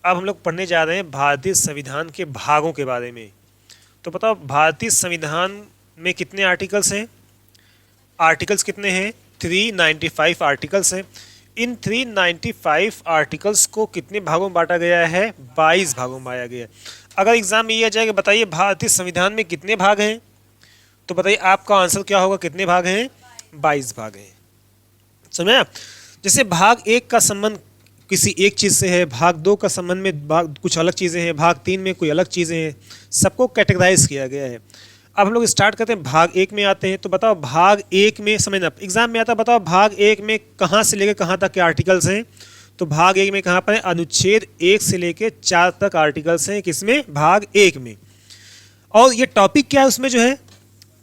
अब हम लोग पढ़ने जा रहे हैं भारतीय संविधान के भागों के बारे में। तो बताओ भारतीय संविधान में कितने आर्टिकल्स हैं? आर्टिकल्स कितने हैं? 395 आर्टिकल्स हैं। इन 395 आर्टिकल्स को कितने भागों में बांटा गया है? 22 भागों में बांटा गया है। अगर एग्जाम में ये आ जाएगा बताइए भारतीय संविधान में कितने भाग हैं, तो बताइए आपका आंसर क्या होगा? कितने भाग हैं? 22 भाग हैं। समझा? जैसे भाग 1 का संबंध किसी एक चीज़ से है, भाग 2 का संबंध में भाग कुछ अलग चीज़ें हैं, भाग 3 में कोई अलग चीज़ें हैं, सबको कैटेगराइज किया गया है। अब हम लोग स्टार्ट करते हैं, भाग 1 में आते हैं। तो बताओ भाग 1 में, समझना एग्जाम में आता है, बताओ भाग 1 में कहाँ से लेकर कहाँ तक के आर्टिकल्स हैं? तो भाग 1 में कहाँ पर है? अनुच्छेद 1 से लेकर 4 तक आर्टिकल्स हैं। किसमें? भाग 1 में। और ये टॉपिक क्या है उसमें जो है?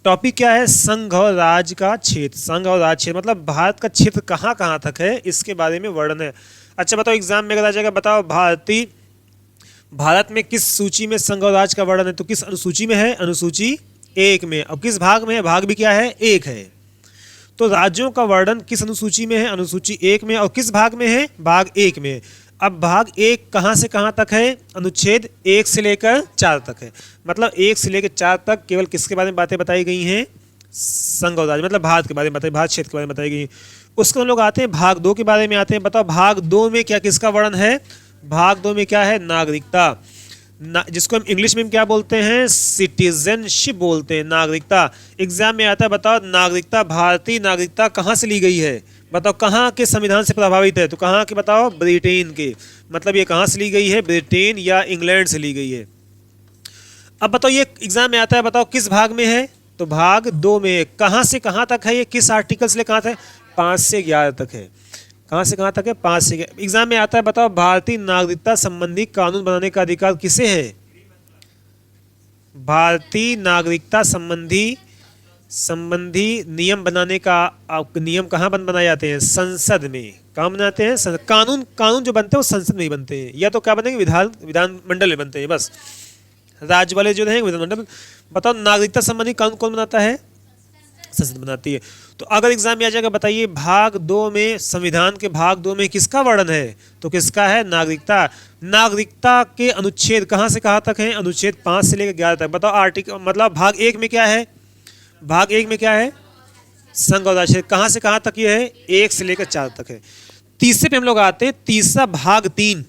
टॉपिक क्या है? संघ और राज्य का क्षेत्र। संघ और राज्य क्षेत्र मतलब भारत का क्षेत्र कहाँ कहाँ तक है, इसके बारे में वर्णन है। अच्छा बताओ एग्जाम में अगर आ जाएगा, बताओ भारत में किस सूची में संघ और राज्य का वर्णन है? तो किस अनुसूची में है? अनुसूची 1 में। अब किस भाग में है? भाग भी क्या है? 1 है। तो राज्यों का वर्णन किस अनुसूची में है? अनुसूची 1 में। और किस भाग में है? भाग 1 में। अब भाग 1 कहाँ से कहाँ तक है? अनुच्छेद 1 से लेकर 4 तक है। मतलब 1 से लेकर 4 तक केवल किसके बारे में बातें बताई गई हैं? संघ और राज्य मतलब भारत के बारे में बताई, भारत क्षेत्र के बारे में बताई गई। उसको हम लोग आते हैं भाग 2 के बारे में आते हैं। बताओ भाग 2 में क्या किसका वर्णन है? भाग 2 में क्या है? नागरिकता। जिसको हम इंग्लिश में क्या बोलते हैं? सिटीजनशिप बोलते हैं, नागरिकता। एग्जाम में आता है, बताओ नागरिकता, भारतीय नागरिकता कहाँ से ली गई है? बताओ कहाँ के संविधान से प्रभावित है? तो कहाँ के? बताओ ब्रिटेन के। मतलब ये कहाँ से ली गई है? ब्रिटेन या इंग्लैंड से ली गई है। अब बताओ ये एग्जाम में आता है, बताओ किस भाग में है? तो भाग 2 में। कहाँ से कहाँ तक है ये? किस आर्टिकल से कहाँ तक? 5 से 11 तक है। कहाँ से कहाँ तक है? 5 से 11। एग्जाम में आता है, बताओ भारतीय नागरिकता संबंधी कानून बनाने का अधिकार किसे है? भारतीय नागरिकता संबंधी नियम बनाने का नियम कहाँ बनाए जाते हैं? संसद में। कहाँ बनाते हैं? कानून कानून जो बनते हैं वो संसद में ही बनते हैं, या तो क्या बनेंगे? विधानमंडल में बनते हैं बस। राज्य वाले जो रहेंगे विधानमंडल। बताओ नागरिकता संबंधी कानून कौन बनाता है? संसद बनाती है। तो अगर एग्जाम में आ जाएगा, बताइए भाग 2 में, संविधान के भाग 2 में किसका वर्णन है? तो किसका है? नागरिकता। नागरिकता के अनुच्छेद कहाँ से कहाँ तक हैं? अनुच्छेद 5 से लेकर 11 तक। बताओ आर्टिकल मतलब भाग 1 में क्या है? भाग 1 में क्या है? संघ और राज्य कहाँ से कहाँ तक ये है? 1 से लेकर 4 तक है। तीसरे पे हम लोग आते हैं, तीसरा भाग 3,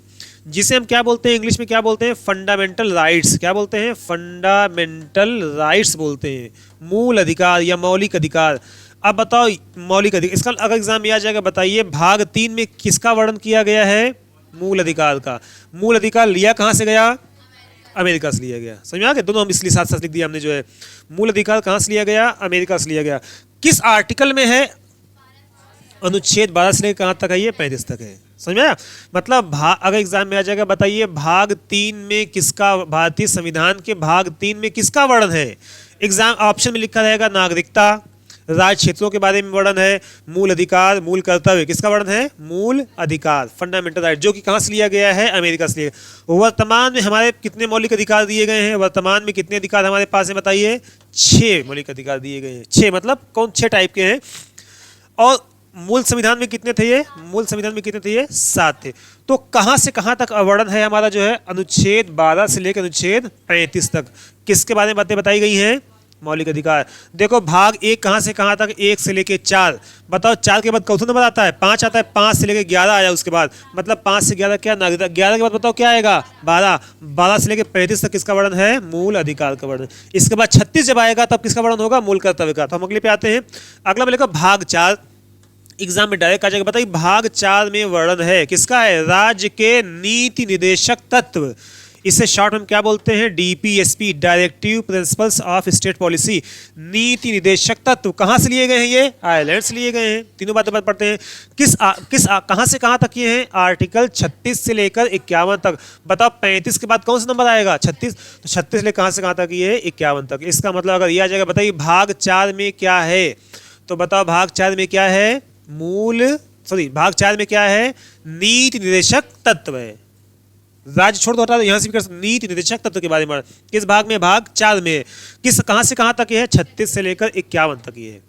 जिसे हम क्या बोलते हैं? इंग्लिश में क्या बोलते हैं? Fundamental rights. क्या बोलते हैं? फंडामेंटल राइट्स बोलते हैं, मूल अधिकार या मौलिक अधिकार। अब बताओ मौलिक अधिकार, इसका अगर एग्जाम में आ जाएगा, बताइए भाग 3 में किसका वर्णन किया गया है? मूल अधिकार का। मूल अधिकार लिया कहाँ से गया? अमेरिका से लिया गया। समझ में आ गया? दोनों हम इसलिए साथ साथ लिख दिया हमने जो है। मूल अधिकार कहाँ से लिया गया? अमेरिका से लिया गया। किस आर्टिकल में है? अनुच्छेद 12 से लेकर कहाँ तक है? ये 35 तक है। समझ में आया? मतलब अगर एग्जाम में आ जाएगा, बताइए भाग 3 में किसका, भारतीय संविधान के भाग 3 में किसका वर्णन है? एग्जाम ऑप्शन में लिखा रहेगा नागरिकता, राज्य क्षेत्रों के बारे में वर्णन है, मूल अधिकार, मूल कर्तव्य। किसका वर्णन है? मूल अधिकार, फंडामेंटल राइट, जो कि कहाँ से लिया गया है? अमेरिका से लिया गया। वर्तमान में हमारे कितने मौलिक अधिकार दिए गए हैं? वर्तमान में कितने अधिकार हमारे पास है? बताइए 6 मौलिक अधिकार दिए गए हैं। 6 मतलब कौन? 6 टाइप के हैं। और मूल संविधान में कितने थे ये? मूल संविधान में कितने थे ये? 7 थे। तो कहां से कहां तक वर्णन है हमारा जो है? अनुच्छेद 12 से लेकर अनुच्छेद 35 तक। किसके बारे में बातें बताई गई हैं? मौलिक अधिकार। देखो भाग 1 कहां से कहां तक? 1 से लेकर 4। बताओ 4 के बाद कौन सा नंबर आता है? 5 आता है। 5 से लेकर 11 आया उसके बाद, मतलब 5 से 11 क्या? नागरिकता। 11 के बाद बताओ क्या आएगा? 12। 12 से लेकर 35 तक किसका वर्णन है? मूल अधिकार का वर्णन। इसके बाद 36 जब आएगा तब किसका वर्णन होगा? मूल कर्तव्य का। तो हम अगले पे आते हैं। अगला बोलेगा भाग 4, एग्जाम में डायरेक्ट आ जाएगा। बताइए भाग 4 में वर्णन है किसका है? राज्य के नीति निर्देशक तत्व। इसे शॉर्ट में क्या बोलते हैं? DPSP, directive principles of state policy. नीति निर्देशक तत्व कहां से लिए गए हैं? ये आयरलैंड से लिए गए हैं। तीनों बातें पढ़ते हैं। कहां से कहां तक ये हैं? आर्टिकल 36 से लेकर 51 तक। बताओ 35 के बाद कौन सा नंबर आएगा? 36। तो 36 से कहां तक ये है? 51 तक। इसका मतलब अगर ये आ जाएगा, बताइए भाग 4 में क्या है? तो बताओ भाग 4 में क्या है? भाग 4 में क्या है? नीति निर्देशक तत्व है। राज्य छोड़ दो, हटा दो, यहां से भी कर। नीति निर्देशक तत्व के बारे में किस भाग में? भाग 4 में। कहां से कहां तक ये है? 36 से लेकर 51 तक ये है।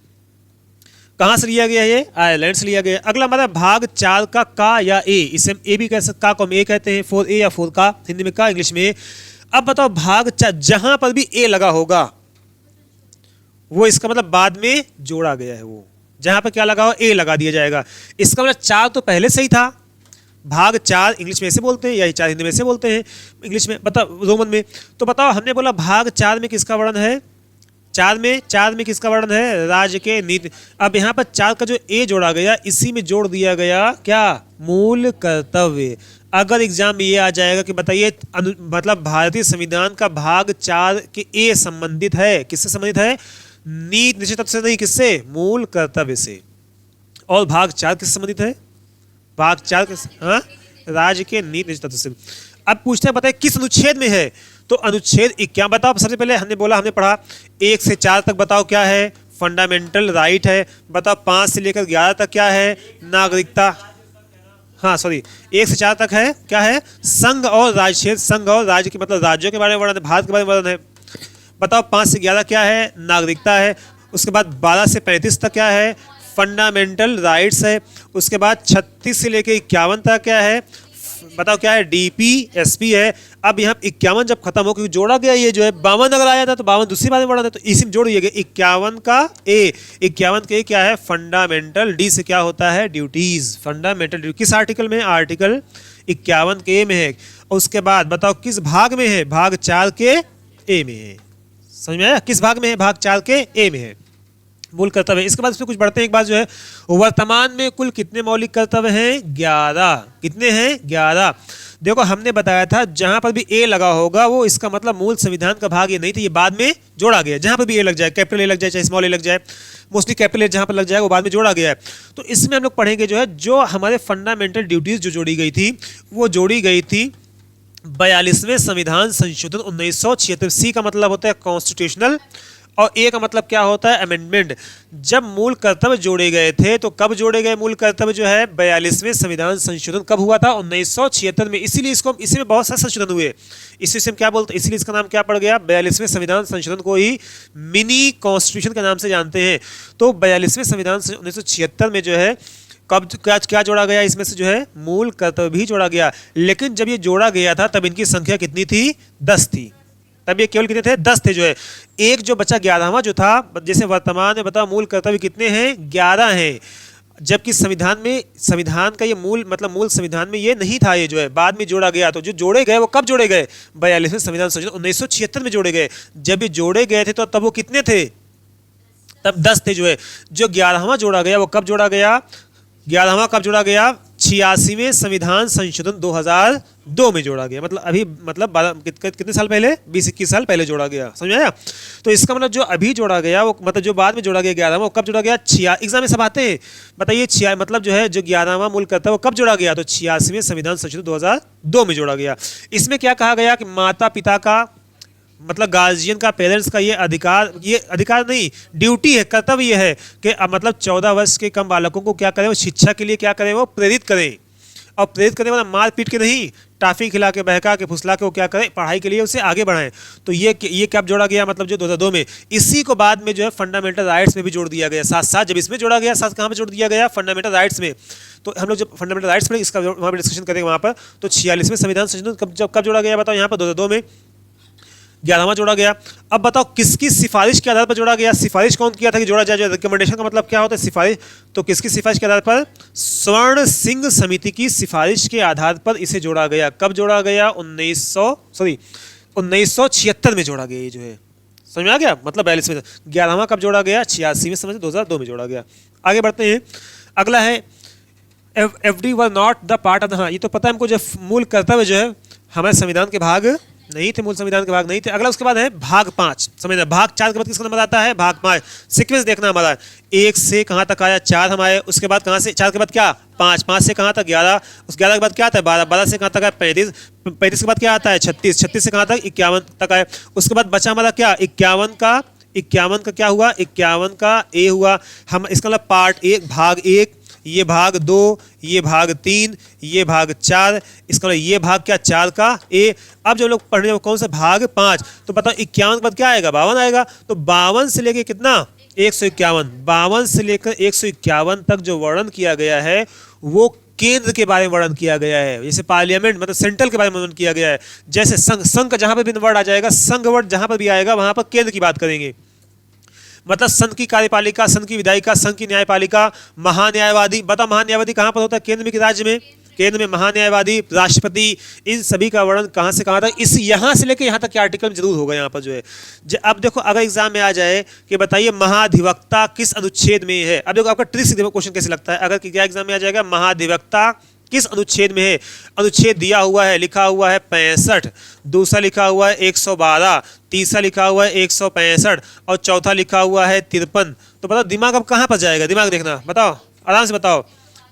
कहाँ से लिया गया है ये? आयरलैंड से लिया गया है। अगला हमारा भाग 4 का या ए, इसे हम ए भी कह सकते, का को हम ए कहते हैं, 4A या 4 का, हिंदी में का, इंग्लिश में। अब बताओ भाग 4 जहां पर भी ए लगा होगा वो इसका मतलब बाद में जोड़ा गया है। वो जहां पर क्या लगा हो ए लगा दिया जाएगा। इसका मतलब 4 तो पहले से ही था। भाग 4 इंग्लिश में ऐसे बोलते हैं या 4 हिंदी में ऐसे बोलते हैं, इंग्लिश में बताओ, रोमन में। तो बताओ हमने बोला भाग 4 में किसका वर्णन है? 4 में किसका वर्णन है? राज्य के नीति। अब यहाँ पर 4 का जो ए जोड़ा गया, इसी में जोड़ दिया गया क्या? मूल कर्तव्य। अगर एग्जाम में ये आ जाएगा कि बताइए मतलब भारतीय संविधान का भाग 4 के ए संबंधित है, किससे संबंधित है? नीति निश्चित तत्व से नहीं, किससे? मूल कर्तव्य से। और भाग 4 किससे संबंधित है? भाग 4 के, हाँ, राज्य के नीति निश्चित तत्व से। अब पूछते हैं बताइए किस अनुच्छेद में है? तो अनुच्छेद 51। बताओ सबसे पहले हमने पढ़ा 1 से 4 तक, बताओ क्या है? फंडामेंटल राइट है। बताओ 5 से लेकर 11 तक क्या है? नागरिकता। हाँ सॉरी, 1 से 4 तक है क्या है? संघ और राज्य। संघ और राज्य के मतलब राज्यों के बारे में वर्णन है, भारत के बारे में वर्णन है। बताओ 5 से 11 क्या है? नागरिकता है। उसके बाद 12 से 35 तक क्या है? फंडामेंटल राइट्स है। उसके बाद 36 से लेकर 51 तक क्या है? बताओ क्या है? DPSP है। अब यहाँ 51 जब खत्म हो, क्योंकि जोड़ा गया ये जो है 52 अगर आया था तो 52 दूसरी बात में बढ़ा था, तो इसी में जोड़ दिया गया 51 का ए। 51 के क्या है? फंडामेंटल। डी से क्या होता है? ड्यूटीज। फंडामेंटल ड्यूटी किस आर्टिकल में? आर्टिकल 51 के ए में है। उसके बाद बताओ किस भाग में है? भाग 4 के ए में है। समझ में आया? किस भाग में है? भाग 4 के ए में है, मूल कर्तव्य। इसके बाद इसमें कुछ बढ़ते हैं। एक बात जो है, वर्तमान में कुल कितने मौलिक कर्तव्य हैं? 11। कितने हैं? 11। देखो हमने बताया था जहां पर भी ए लगा होगा वो इसका मतलब मूल संविधान का भाग ये नहीं था, ये बाद में जोड़ा गया। जहां पर भी ए लग जाए, कैपिटल ए लग जाए चाहे स्मॉल ए लग जाए, मोस्टली कैपिटल ए जहां पर लग जाए वो बाद में जोड़ा गया है। तो इसमें हम लोग पढ़ेंगे जो है, जो हमारे फंडामेंटल ड्यूटीज जो जोड़ी गई थी, वो जोड़ी गई थी 42वें संविधान संशोधन 1976। सी का मतलब होता है कॉन्स्टिट्यूशनल और ए का मतलब क्या होता है? अमेंडमेंट। जब मूल कर्तव्य जोड़े गए थे तो कब जोड़े गए मूल कर्तव्य जो है? 42वें संविधान संशोधन कब हुआ था? 1976 में। इसीलिए इसमें बहुत सारे संशोधन हुए। इसी में क्या बोलते, इसलिए इसका नाम क्या पड़ गया? 42वें संविधान संशोधन को ही मिनी कॉन्स्टिट्यूशन के नाम से जानते हैं। तो 42वें संविधान 1976 में जो है कब क्या जोड़ा गया? इसमें से जो है मूल कर्तव्य भी जोड़ा गया। लेकिन जब ये जोड़ा गया था तब इनकी संख्या कितनी थी? 10 थी। तब ये केवल कितने थे? 10 थे जो है। एक जो बचा 11वां जो था, जैसे वर्तमान में बताओ मूल कर्तव्य कितने हैं? 11 हैं। जबकि संविधान का ये मूल संविधान में ये नहीं था, ये जो है बाद में जोड़ा गया। तो जो जोड़े गए वो कब जोड़े गए? 42वें संविधान संशोधन 1976 में जोड़े गए। जब ये जोड़े गए थे तो तब वो कितने थे? तब 10 थे जो है। जो 11वां जोड़ा गया वो कब जोड़ा गया? 11वां कब जोड़ा गया? 86वें संविधान संशोधन 2002 में जोड़ा गया। मतलब अभी कितने साल पहले? 20-21 साल पहले जोड़ा गया। समझ आया? तो इसका मतलब जो अभी जोड़ा गया वो मतलब जो बाद में जोड़ा गया 11वां, वो कब जोड़ा गया? एग्जाम में सब आते हैं, बताइए मतलब जो है जो 11वां मूल कर्तव्य वो कब जोड़ा गया? तो 86वें संविधान संशोधन 2002 में जोड़ा गया। इसमें क्या कहा गया कि माता पिता का मतलब गार्जियन का, पेरेंट्स का ये अधिकार नहीं, ड्यूटी है, कर्तव्य ये है कि मतलब 14 वर्ष के कम बालकों को क्या करें? वो शिक्षा के लिए क्या करें? वो प्रेरित करें। और प्रेरित करने वाला मार पीट के नहीं, टाफी खिला के, बहका के, फुसला के वो क्या करें? पढ़ाई के लिए उसे आगे बढ़ाएं। तो ये कब जोड़ा गया? मतलब जो 2002 में। इसी को बाद में जो है फंडामेंटल राइट्स में भी जोड़ दिया गया। साथ साथ जब इसमें जोड़ा गया, साथ कहाँ पर जोड़ दिया गया? फंडामेंटल राइट्स में। तो हम लोग जब फंडामेंटल राइट्स पढ़े इसका वहाँ पर डिस्कशन करेंगे वहाँ पर। तो 46वें संविधान संशोधन कब जोड़ा गया? बताओ यहाँ पर 2002 में। 11वां जोड़ा गया। अब बताओ किसकी सिफारिश के आधार पर जोड़ा गया? सिफारिश कौन किया था कि जोड़ा जाए? रिकमेंडेशन का मतलब क्या होता है? सिफारिश। तो किसकी सिफारिश के आधार पर? स्वर्ण सिंह समिति की सिफारिश के आधार पर इसे जोड़ा गया। कब जोड़ा गया? 1976 में जोड़ा गया। ये जो है समझ में आ गया? मतलब 42 में। 11वां कब जोड़ा गया? 86वें संविधान 2002 में जोड़ा गया। आगे बढ़ते हैं। अगला है FD were not the part of the. हाँ, ये तो पता है हमको, जो मूल कर्तव्य जो है हमारे संविधान के भाग नहीं थे, मूल संविधान के भाग नहीं थे। अगला उसके बाद है भाग 5। समझना, भाग 4 के बाद किसका नंबर आता है? भाग 5। सीक्वेंस देखना हमारा, 1 से कहाँ तक आया? 4 हमारे। उसके बाद कहाँ से? 4 के बाद क्या? 5। 5 से कहाँ तक? 11। उस 11 के बाद क्या आता है? 12। 12 से कहाँ तक है? 35। 35 के बाद क्या आता है? 36। 36 से कहाँ तक? 51 तक आए। उसके बाद बचा हमारा क्या? 51 का क्या हुआ? 51 का ए हुआ। हम इसका मतलब पार्ट 1, भाग 1, ये भाग 2, ये भाग 3, ये भाग 4, इसका मतलब ये भाग क्या? 4 का ए। अब जो लोग पढ़ने कौन सा? भाग 5। तो बताओ 51 के बाद क्या आएगा? 52 आएगा। तो 52 से लेके कितना? 151, 52 से लेकर 151 तक जो वर्णन किया गया है वो केंद्र के बारे में वर्णन किया गया है। जैसे पार्लियामेंट मतलब सेंट्रल के बारे में वर्णन किया गया है। जैसे संघ, संघ का जहां पर भी वर्ड आ जाएगा, संघ वर्ड जहां पर भी आएगा वहां पर केंद्र की बात करेंगे। मतलब संघ की कार्यपालिका, संघ की विधायिका, संघ की न्यायपालिका, महान्यायवादी। बता महान्यायवादी कहां पर होता है? केंद्र में कि राज्य में? केंद्र में। महान्यायवादी, राष्ट्रपति, इन सभी का वर्णन कहां से कहां तक, इस यहां से लेकर यहां तक के आर्टिकल में जरूर होगा यहाँ पर जो है। अब देखो अगर एग्जाम में आ जाए कि बताइए महाधिवक्ता किस अनुच्छेद में है, अब देखो आपका ट्रिक देखो क्वेश्चन कैसे लगता है। अगर क्या एग्जाम में आ जाएगा महाधिवक्ता किस अनुच्छेद में है, अनुच्छेद दिया हुआ है, लिखा हुआ है 65, दूसरा लिखा हुआ है 112, तीसरा लिखा हुआ है 165 और चौथा लिखा हुआ है 53। तो बताओ दिमाग अब कहां पर जाएगा? दिमाग देखना, बताओ आराम से बताओ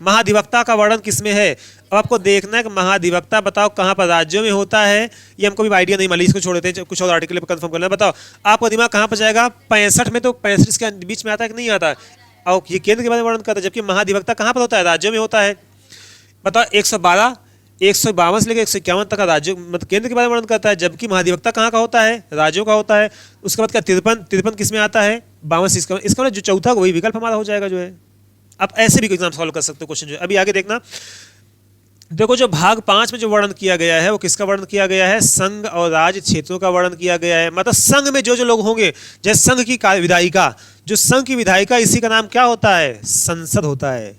महाधिवक्ता का वर्णन किसमें है। अब आपको देखना है कि महाधिवक्ता बताओ कहां पर, राज्यों में होता है, ये हमको भी आइडिया नहीं, मान लीजिए इसको छोड़ देते हैं, कुछ और आर्टिकल पर कंफर्म करना। बताओ आपका दिमाग कहां पर जाएगा? 65 में, तो 65 के बीच में आता है कि नहीं आता? और ये केंद्र के बारे में वर्णन करता है, जबकि महाधिवक्ता कहां पर होता है? राज्यों में होता है। बताओ 112, 152 से लेकर 151 तक का राज्य मतलब केंद्र के बारे में वर्णन करता है, जबकि महाधिवक्ता कहाँ का होता है? राज्यों का होता है। उसके बाद क्या 53 किस में आता है? 52। इसका मतलब जो चौथा वही विकल्प हमारा हो जाएगा जो है। आप ऐसे भी एग्जाम सॉल्व कर सकते हो क्वेश्चन जो है। अभी आगे देखना, देखो जो भाग 5 में जो वर्णन किया गया है वो किसका वर्णन किया गया है? संघ और राज्य क्षेत्रों का वर्णन किया गया है। मतलब संघ में जो जो लोग होंगे, जैसे संघ की विधायिका, जो संघ की विधायिका इसी का नाम क्या होता है? संसद होता है।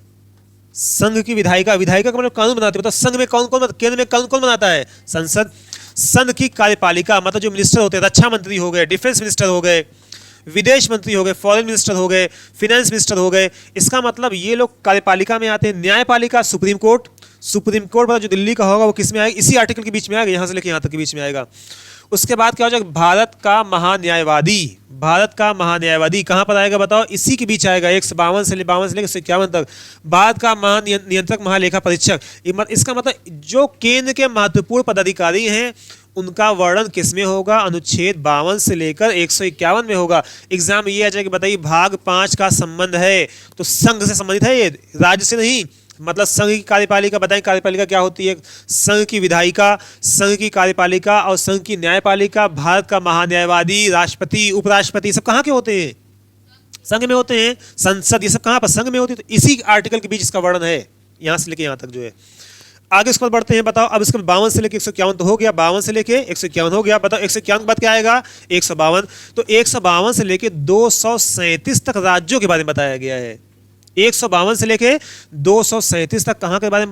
संघ की विधायिका, विधायिका का मतलब कानून बनाते हैं। मतलब संघ में कौन कौन, केंद्र में कौन कौन बनाता है? संसद। संघ की कार्यपालिका मतलब जो मिनिस्टर होते हैं, रक्षा मंत्री हो गए, डिफेंस मिनिस्टर हो गए, विदेश मंत्री हो गए, फॉरेन मिनिस्टर हो गए, फिनेंस मिनिस्टर हो गए, इसका मतलब ये लोग कार्यपालिका में आते हैं। न्यायपालिका सुप्रीम कोर्ट, सुप्रीम कोर्ट मतलब जो दिल्ली का होगा वो किस में आएगा? इसी आर्टिकल के बीच में आएगा, यहां से लेकर यहां तक के बीच में आएगा। उसके बाद क्या हो जाएगा? भारत का महान्यायवादी, भारत का महान्यायवादी कहां पर आएगा बताओ? इसी के बीच आएगा, 152 से लेकर 151 तक। भारत का महानियंत्रक, महालेखा परीक्षक। इसका मतलब जो केंद्र के महत्वपूर्ण पदाधिकारी हैं उनका वर्णन किसमें होगा? अनुच्छेद 52 से लेकर 151 में होगा। एग्जाम में ये आ जाएगा, बताइए भाग 5 का संबंध है तो संघ से संबंधित है, ये राज्य से नहीं। मतलब संघ की कार्यपालिका, बताएं कार्यपालिका क्या होती है? संघ की विधायिका, संघ की कार्यपालिका और संघ की न्यायपालिका, भारत का महान्यायवादी, राष्ट्रपति, उपराष्ट्रपति, सब कहाँ के होते हैं? संघ में होते हैं। संसद, ये सब कहाँ पर? संघ में होती है। तो इसी आर्टिकल के बीच इसका वर्णन है, यहाँ से लेके यहाँ तक जो है। आगे इसके बाद बढ़ते हैं। बताओ अब इसका 52 से लेकर 151 तो हो गया, 52 से लेके 151 हो गया। बताओ 151 के बाद क्या आएगा? 152। तो 152 से लेके 237 तक राज्यों के बारे में बताया गया है। 152 से लेके 237 तक कहाँ के बारे में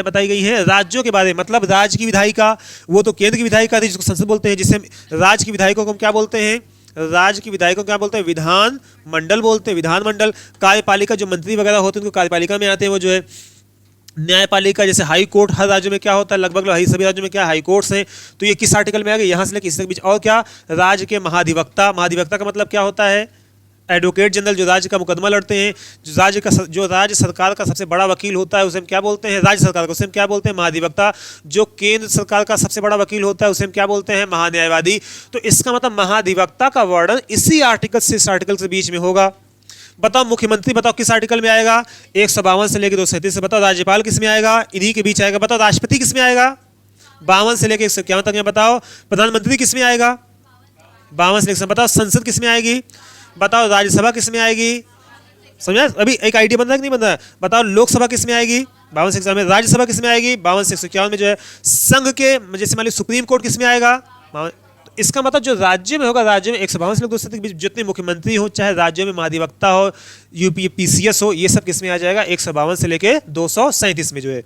बताई गई है? राज्यों के बारे में। मतलब राज्य की विधायिका, वो तो केंद्र की विधायिका थी जिसको संसद बोलते हैं, जिससे राज्य की विधायिका को हम क्या बोलते हैं? राज्य की विधायिका को क्या बोलते हैं? विधान मंडल बोलते हैं, विधान मंडल। कार्यपालिका जो मंत्री वगैरह होते हैं उनको कार्यपालिका में आते हैं वो जो है। न्यायपालिका जैसे हाई कोर्ट, हर राज्य में क्या होता है? लगभग सभी राज्यों में क्या हाई कोर्ट्स हैं। तो ये किस आर्टिकल में आ गए? यहाँ से लेकर इस तक बीच। और क्या? राज्य के महाधिवक्ता, महाधिवक्ता का मतलब क्या होता है? एडवोकेट जनरल, जो राज्य का मुकदमा लड़ते हैं, जो राज्य सरकार का सबसे बड़ा वकील होता है उसे हम क्या बोलते हैं? राज्य सरकार का, उसे हम क्या बोलते हैं? महाधिवक्ता। जो केंद्र सरकार का सबसे बड़ा वकील होता है उसे हम क्या बोलते हैं? महान्यायवादी। तो इसका मतलब महाधिवक्ता का वर्णन इसी आर्टिकल से इस आर्टिकल के बीच में होगा। बताओ मुख्यमंत्री, बताओ किस आर्टिकल में आएगा? 152 से लेकर 237 से। बताओ राज्यपाल किस में आएगा? इन्हीं के बीच आएगा। बताओ राष्ट्रपति किस में आएगा? 52 से लेकर 151 तक में। बताओ प्रधानमंत्री किस में आएगा? 52 से लेकर। बताओ संसद किस में आएगी? बताओ राज्यसभा किस में आएगी? समझा? अभी एक आइडिया बन रहा है कि नहीं बन रहा है? बताओ लोकसभा किस में आएगी? 52 से 151 में। राज्यसभा किस में आएगी? 52 से 151 में जो है। संघ के जैसे मान लीजिए सुप्रीम कोर्ट किस में आएगा? इसका मतलब जो राज्य में होगा, राज्य में 152 से 237 के बीच जितने मुख्यमंत्री हो, चाहे राज्यों में महाधिवक्ता हो, यूपी पीसीएस हो, ये सब किस में आ जाएगा? 152 से लेके 237 में जो है।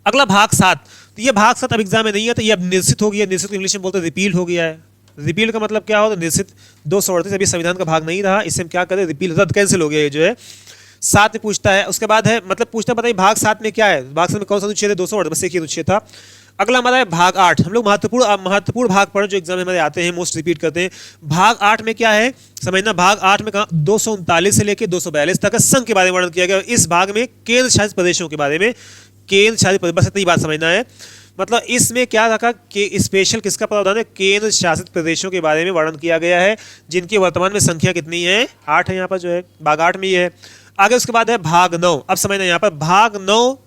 अगला भाग 7। तो ये भाग 7 अब एग्जाम में नहीं है, तो ये अब निश्चित हो गया। निश्चित को इंग्लिश में बोलते हैं रिपील हो गया है। रिपील का मतलब क्या होता है? निश्चित। 238 अभी संविधान का भाग नहीं रहा, इससे हम क्या करें? रिपील, रद्द, कैंसिल हो गया ये जो है। 7 में पूछता है, उसके बाद है मतलब पूछता है बताइए भाग 7 में क्या है? भाग 7 में कौन सा अनुच्छेद है? 238, बस एक ही अनुच्छेद था। अगला हमारा है भाग 8। हम लोग महत्वपूर्ण भाग पढ़े जो एग्जाम में हमारे आते हैं, मोस्ट रिपीट करते हैं। भाग 8 में क्या है समझना? भाग 8 में 239 से लेकर 242 तक संघ के बारे में वर्णन किया गया। इस भाग में केंद्र शासित प्रदेशों के बारे में, केंद्र शासित प्रदेश, बस इतनी बात समझना है। मतलब इसमें क्या रखा कि स्पेशल किसका प्रावधान है? केंद्र शासित प्रदेशों के बारे में वर्णन किया गया है, जिनकी वर्तमान में संख्या कितनी है? 8 है यहाँ पर जो है, भाग 8 में ही है। आगे उसके बाद है भाग 9। अब समझना यहाँ पर भाग 9,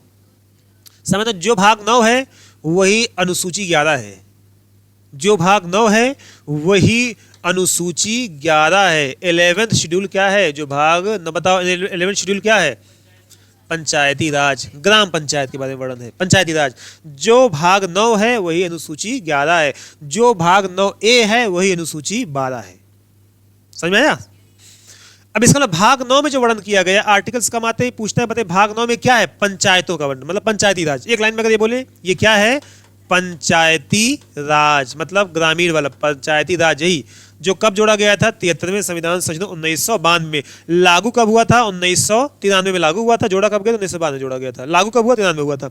समझना जो भाग 9 है वही अनुसूची 11 है। जो भाग 9 है वही अनुसूची 11 है। 11th शेड्यूल क्या है? जो भाग न बताओ 11th शेड्यूल क्या है? पंचायती राज, ग्राम पंचायत के बारे में वर्णन है, पंचायती राज। जो भाग 9 है वही अनुसूची 11 है, जो भाग 9A है वही अनुसूची 12 है। समझ में आया? अब इसका मतलब भाग 9 में जो वर्णन किया गया, आर्टिकल्स कम आते ही पूछता है, बताइए भाग 9 में क्या है? पंचायतों का वर्णन, मतलब पंचायती राज। एक लाइन में अगर ये बोले ये क्या है? पंचायती राज, मतलब ग्रामीण वाला पंचायती राज। यही जो कब जोड़ा गया था? 73वें संविधान संशोधन 1992 में। लागू कब हुआ था? 1993 में लागू हुआ था। जोड़ा कब गया? 1992 में जोड़ा गया था। लागू कब हुआ? 93 में हुआ था।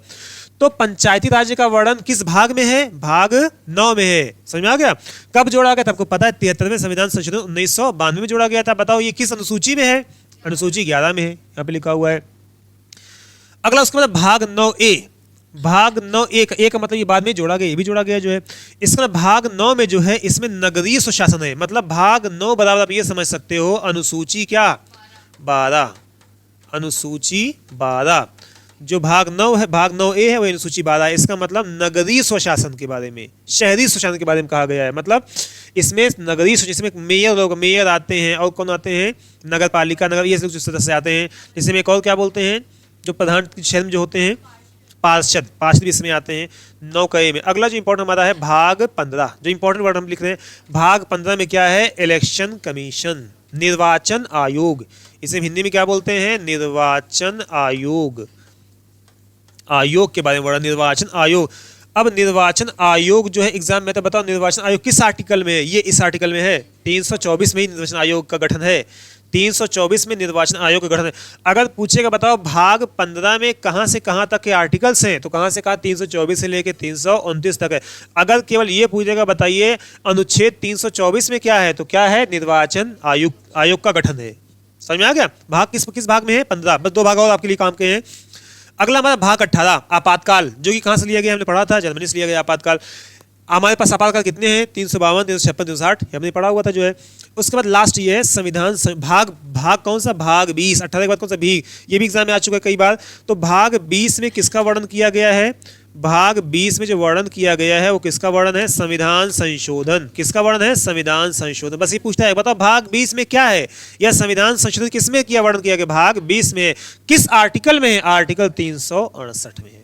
तो पंचायती राज का वर्णन किस भाग में है? भाग 9 में है। समझ में आ गया? कब जोड़ा गया था? आपको पता है 73वें संविधान संशोधन 1992 में जोड़ा गया था। बताओ ये किस अनुसूची में है? अनुसूची 11 में है, यहाँ पे लिखा हुआ है। अगला उसके बाद भाग 9A। भाग 9A का मतलब ये बाद में जोड़ा गया, ये भी जोड़ा गया जो है। इसका मतलब भाग 9 में जो है इसमें नगरीय स्वशासन है। मतलब भाग 9 बराबर आप ये समझ सकते हो अनुसूची क्या? 12। अनुसूची 12। जो भाग 9 है, भाग 9A है वही अनुसूची 12 है। इसका मतलब नगरीय स्वशासन के बारे में, शहरी स्वशासन के बारे में कहा गया है। मतलब इसमें नगरीय स्वशासन में मेयर लोग, मेयर आते हैं, और कौन आते हैं? नगर पालिका, नगर, ये सदस्य आते हैं। जिसमें एक और क्या बोलते हैं, जो प्रधान शहर में जो होते हैं, पार्षद, पार्षद भी इसमें आते हैं 9A में। अगला जो इंपॉर्टेंट हमारा है भाग 15। जो इंपॉर्टेंट वर्ड हम लिख रहे हैं, भाग 15 में क्या है? इलेक्शन कमीशन, निर्वाचन आयोग। इसे हिंदी में क्या बोलते हैं? निर्वाचन आयोग। आयोग के बारे में वर्णन, निर्वाचन आयोग। अब निर्वाचन आयोग जो है एग्जाम में, तो बताओ निर्वाचन आयोग किस आर्टिकल में है? ये इस आर्टिकल में है, 324 में ही निर्वाचन आयोग का गठन है। 324 में निर्वाचन आयोग का गठन है। अगर पूछेगा बताओ भाग 15 में कहां से कहां तक के आर्टिकल्स हैं, तो कहां से कहा? 324 से लेकर 329 तक है। अगर केवल ये पूछेगा बताइए अनुच्छेद 324 में क्या है, तो क्या है? निर्वाचन आयोग का गठन है। समझ में आ गया? भाग किस भाग में है? 15। बस 2 भाग और आपके लिए काम के हैं। अगला हमारा भाग 18 आपातकाल, जो कि कहां से लिया गया? हमने पढ़ा था, जर्मनी से लिया गया आपातकाल। हमारे पास आपातकाल कितने हैं? 352, 356, 360, हमने पढ़ा हुआ था जो है। उसके बाद लास्ट ये है संविधान भाग कौन सा? भाग 20। 18 के बाद कौन सा? भीग। ये भी एग्जाम में आ चुका है कई बार। तो भाग 20 में किसका वर्णन किया गया है? भाग 20 में जो वर्णन किया गया है वो किसका वर्णन है? संविधान संशोधन। किसका वर्णन है? संविधान संशोधन। बस ये पूछता है, बताओ भाग 20 में क्या है? या संविधान संशोधन किसमें किया वर्णन किया गया? भाग 20 में। किस आर्टिकल में है? आर्टिकल 368 में है।